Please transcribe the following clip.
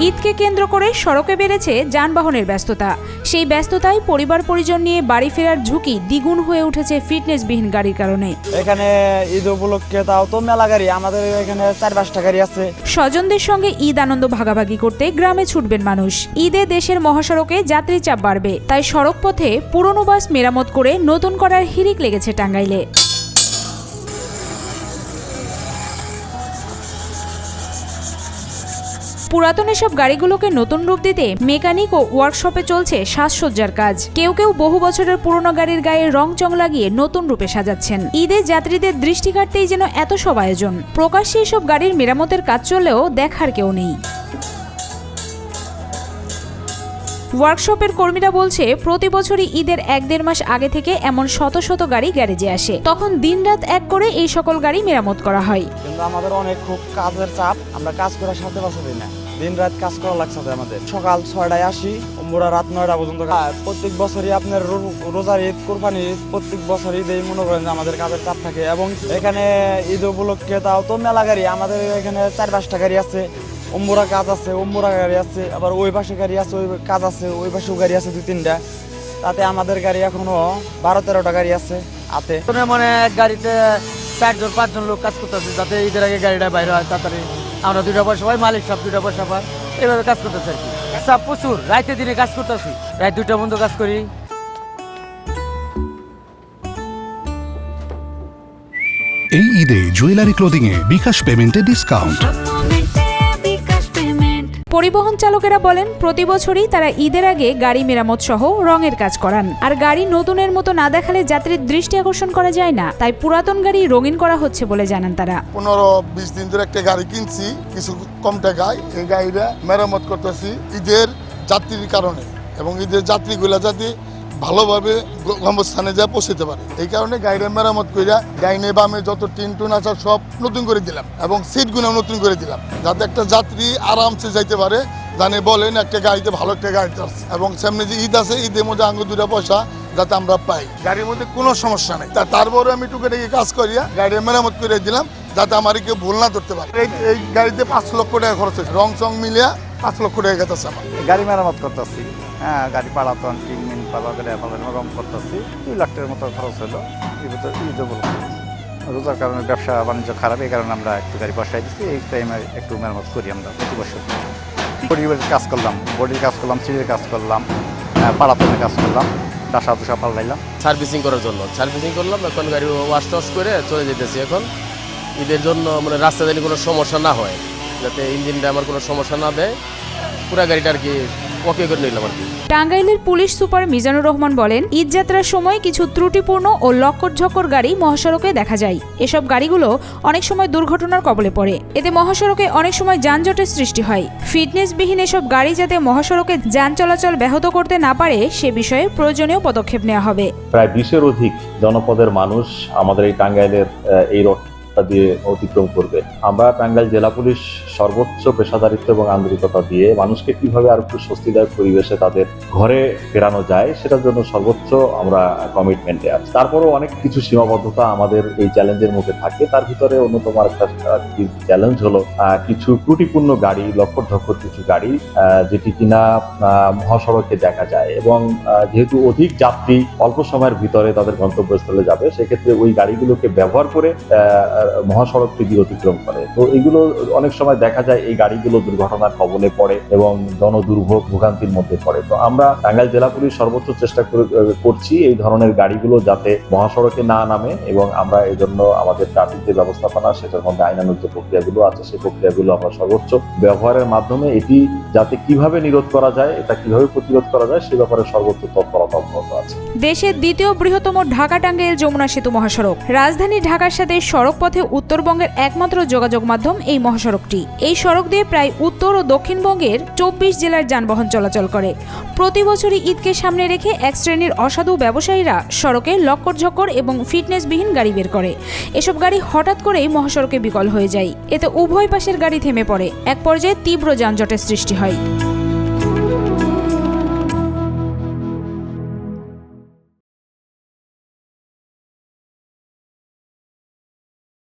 ঈদকে কেন্দ্র করে সড়কে বেড়েছে যানবাহনের ব্যস্ততা। সেই ব্যস্ততায় পরিবার পরিজন নিয়ে বাড়ি ফেরার ঝুঁকি দ্বিগুণ হয়ে উঠেছে ফিটনেসবিহীন গাড়ির কারণে। এখানে ঈদ উপলক্ষে তাও তো মেলা গাড়ি, আমাদের এখানে 4-5টা গাড়ি আছে। স্বজনদের সঙ্গে ঈদ আনন্দ ভাগাভাগি করতে গ্রামে ছুটবেন মানুষ। ঈদে দেশের মহাসড়কে যাত্রী চাপ বাড়বে, তাই সড়ক পথে পুরনো বাস মেরামত করে নতুন করার হিড়িক লেগেছে টাঙ্গাইলে। পুরাতন এসব গাড়িগুলোকে নতুন রূপ দিতে মেকানিক ও ওয়ার্কশপে চলছে সাজসজ্জার কাজ। কেউ কেউ বহু বছরের পুরনো গাড়ির গায়ে রং চং লাগিয়ে নতুন রূপে সাজাচ্ছেন। ঈদে যাত্রীদের দৃষ্টি কাটতেই যেন এত সব আয়োজন। প্রকাশ্যে এসব গাড়ির মেরামতের কাজ চললেও দেখার কেউ নেই। ওয়ার্কশপের কর্মীরা বলছে, প্রতি বছরই ঈদের 1-1.5 মাস আগে থেকে এমন শত শত গাড়ি গ্যারেজে আসে। তখন দিনরাত এক করে এই সকল গাড়ি মেরামত করা হয়। কিন্তু আমাদের অনেক খুব কাজের চাপ, আমরা কাজ করে সারতে পারছি না। দিন রাত কাজ করা লাগছে আমাদের। সকাল 6টায় আসি, আমরা রাত 9টা পর্যন্ত। প্রত্যেক বছরই আপনার রোজার ঈদ, কোরবানি ঈদ, প্রত্যেক বছরই ঈদে মনে করেন যে আমাদের কাজের চাপ থাকে। এবং এখানে ঈদ উপলক্ষে তাও তো মেলা গাড়ি, আমাদের এখানে 4-5টা গাড়ি আছে। অম্বুরা কাজ আছে, অম্বুরা গাড়ি আছে, আবার ওই পাশে গাড়ি আছে, ওই কাজ আছে, ওই পাশেও গাড়ি আছে 2-3টা। তাতে আমাদের গাড়ি এখনো 12-13টা গাড়ি আছে হাতে। মানে গাড়িতে 4-5জন লোক কাজ করতেছে, যাতে ঈদের আগে গাড়িটা বাইরে হয় তাড়াতাড়ি। আমরা 2টা পয়সা পাই, মালিক সব 2টা পয়সা পাই, এইভাবে কাজ করতেছে আর কি। সব প্রচুর রাইতে দিনে কাজ করতেছি, রাত 2টা পর্যন্ত কাজ করি। এই ঈদে জুয়েলারি ক্লোদিং এ বিকাশ পেমেন্টে ডিসকাউন্ট। পরিবহন চালকেরা বলেন, প্রতি বছরই তারা ঈদের আগে গাড়ি মেরামত সহ রঙের কাজ করান। আর গাড়ি নতুনের মতো না দেখালে যাত্রীর দৃষ্টি আকর্ষণ করা যায় না, তাই পুরাতন গাড়ি রঙিন করা হচ্ছে বলে জানান তারা। 15-20 দিন ধরে একটা গাড়ি কিনছি কিছু কম টাকায়। এই গাড়িটা মেরামত করতেছি ঈদের যাত্রীর কারণে, এবং ঈদের যাত্রীগুলা যাতে ভালোভাবে গন্তব্যস্থানে যা পৌঁছতে পারে। এই কারণে গাড়িটা মেরামত কইরা ডাইনে বামে যত টিন টুন আছে সব নতুন করে দিলাম, এবং সিটগুলো নতুন করে দিলাম, যাতে একটা যাত্রী আরামসে যাইতে পারে। জানে বলেন একটা গাড়িতে ভালো একটা গাড়িতে আছে, এবং সামনে যে ঈদ আছে, ঈদের মধ্যে আঙ্গুর 2টা পয়সা যাতে আমরা পাই। গাড়ির মধ্যে কোনো সমস্যা নেই। তারপরে আমি টুকিটাকি কাজ করিয়া গাড়ির মেরামত করে দিলাম, যাতে আমার কেউ ভুল না ধরতে পারে। এই গাড়িতে 5 লক্ষ টাকা খরচ হয়েছে, রং চং মিলিয়া 5 লক্ষ টাকা গেছে আমার। গাড়ি মেরামত করতেছি, হ্যাঁ, গাড়ি পালাতন টিন পালা করে রং করতেছি। 2 লাখ টাকার মতো খরচ হলো। ঈদ উপলক্ষে রোজার কারণে ব্যবসা বাণিজ্য খারাপ, এই কারণে আমরা একটু গাড়ি বসাই দিচ্ছি। এই টাইমে একটু মেরামত করি আমরা প্রতি বছর। বডির কাজ করলাম, সিটের কাজ করলাম, পালাতনের কাজ করলাম, ডাসা দুসা পাল্টাইলাম সার্ভিসিং করার জন্য। সার্ভিসিং করলাম, এখন গাড়ি ওয়াশ টস করে চলে যেতেছি। এখন ঈদের জন্য মানে রাস্তায় যেন কোনো সমস্যা না হয়, যাতে ইঞ্জিনটা আমার কোনো সমস্যা না দেয়, পুরো গাড়িটা আর কি ওকে করে নিলাম আর কি। টাঙ্গাইলের পুলিশ সুপার মিজানুর রহমান বলেন, ঈদ যাত্রার সময় কিছু ত্রুটিপূর্ণ ও লক্কর-ঝক্কর গাড়ি মহাসড়কে দেখা যায়। এসব গাড়িগুলো অনেক সময় দুর্ঘটনার কবলে পড়ে। এতে মহাসড়কে অনেক সময় যানজটের সৃষ্টি হয়। ফিটনেসবিহীন এসব গাড়ি যাতে মহাসড়কে যান চলাচল ব্যাহত করতে না পারে, সে বিষয়ে প্রয়োজনীয় পদক্ষেপ নেওয়া হবে। প্রায় 20-এর অধিক জনপদের মানুষ আমাদের এই টাঙ্গাইলের এই রোড দিয়ে অতিক্রম করবে। আমরা টাঙ্গাইল জেলা পুলিশ সর্বোচ্চ পেশাদারিত্ব এবং আন্তরিকতা দিয়ে মানুষকে কিভাবে আর একটু স্বস্তিদায়ক পরিবেশে তাদের ঘরে ফেরানো যায়, সেটার জন্য সর্বোচ্চ আমরা কমিটমেন্টে আছি। তারপরেও অনেক কিছু সীমাবদ্ধতা আমাদের এই চ্যালেঞ্জের মুখে থাকে। তার ভিতরে অন্যতম একটা চ্যালেঞ্জ হলো কিছু ত্রুটিপূর্ণ গাড়ি, লক্কর-ঝক্কর কিছু গাড়ি, যেটি কিনা মহাসড়কে দেখা যায়। এবং যেহেতু অধিক যাত্রী অল্প সময়ের ভিতরে তাদের গন্তব্যস্থলে যাবে, সেক্ষেত্রে ওই গাড়িগুলোকে ব্যবহার করে মহাসড়কটি দিয়ে অতিক্রম করে। তো এগুলো অনেক সময় দেখা যায় এই গাড়িগুলো দুর্ঘটনার কবলে পড়ে এবং জনদুর্ভোগ ভোগান্তির মধ্যে পড়ে। তো আমরা টাঙ্গাইল জেলা পুলিশ সর্বোচ্চ চেষ্টা করছি এই ধরনের গাড়িগুলো যাতে মহাসড়কে না নামে, এবং আমরা এই জন্য আমাদের ট্রাফিক যে ব্যবস্থাপনা, সেটার মধ্যে আইনানুগ যে প্রক্রিয়াগুলো আছে, সেই প্রক্রিয়াগুলো আমরা সর্বোচ্চ ব্যবহারের মাধ্যমে এটি যাতে কিভাবে নিরোধ করা যায়, এটা কিভাবে প্রতিরোধ করা যায়, সে ব্যাপারে সর্বোচ্চ তৎপরতা অব্যাহত আছে। দেশের দ্বিতীয় বৃহত্তম ঢাকা টাঙ্গাইল যমুনা সেতু মহাসড়ক। রাজধানী ঢাকার সাথে সড়ক পথে উত্তরবঙ্গের একমাত্র যোগাযোগ মাধ্যম এই মহাসড়কটি। এই সড়ক দিয়ে প্রায় উত্তর ও দক্ষিণবঙ্গের 24 জেলার যানবাহন চলাচল করে। প্রতি বছরই ঈদকে সামনে রেখে এক শ্রেণীর অসাধু ব্যবসায়ীরা সড়কে লক্কর-ঝক্কর এবং ফিটনেসবিহীন গাড়ি বের করে। এসব গাড়ি হঠাৎ করেই মহাসড়কে বিকল হয়ে যায়। এতে উভয় পাশের গাড়ি থেমে পড়ে। এক পর্যায়ে তীব্র যানজটের সৃষ্টি হয়।